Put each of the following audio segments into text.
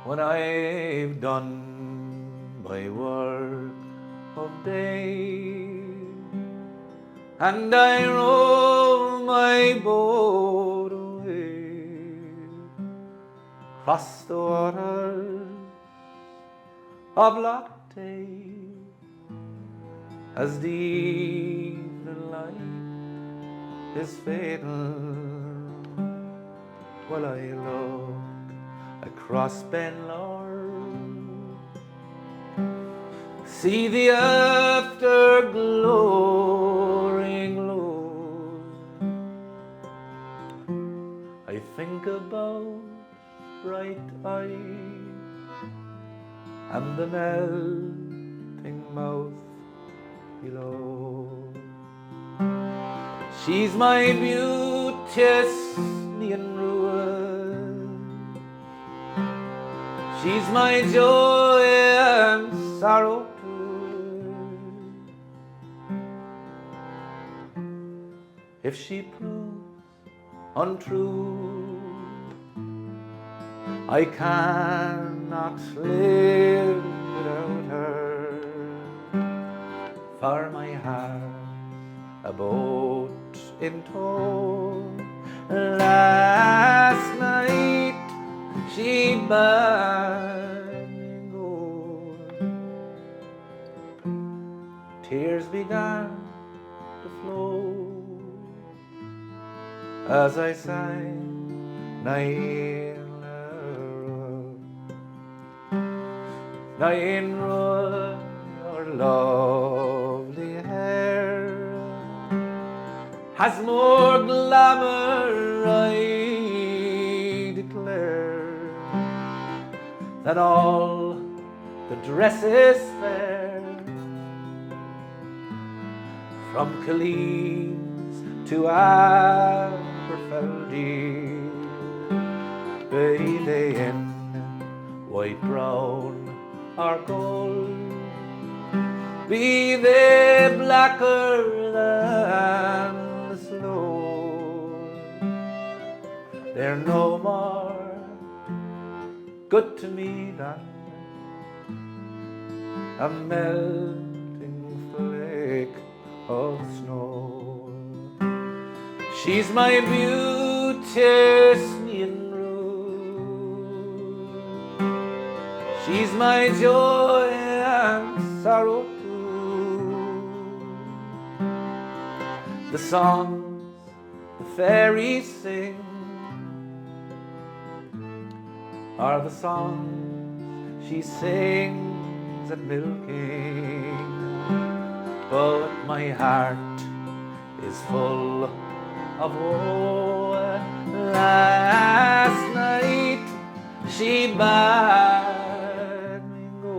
When I've done my work of day and I row my boat away across the waters of Loch Tay, as the evening light is fading, while I look across Benlor, see the afterglow ring low. I think about bright eyes and the melting mouth below. She's my beauteous neon ruin, she's my joy and sorrow too. If she proves untrue, I cannot live without her, for my heart's a boat in tow. Last night she bade me go, tears began to flow as I sang Nain Road, your lovely hair has more glamour, I declare, than all the dresses fair, from Killeens to Aberfeldy, be they in white, brown or gold, be they blacker than the snow, they're no more good to me than a melting flake of snow. She's my beauteous neon rose, she's my joy and sorrow too. The songs the fairies sing are the songs she sings at milking, but my heart is full of woe. Last night she bade me go,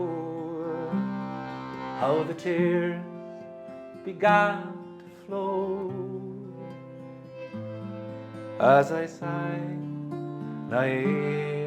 how the tears began to flow as I sang Nain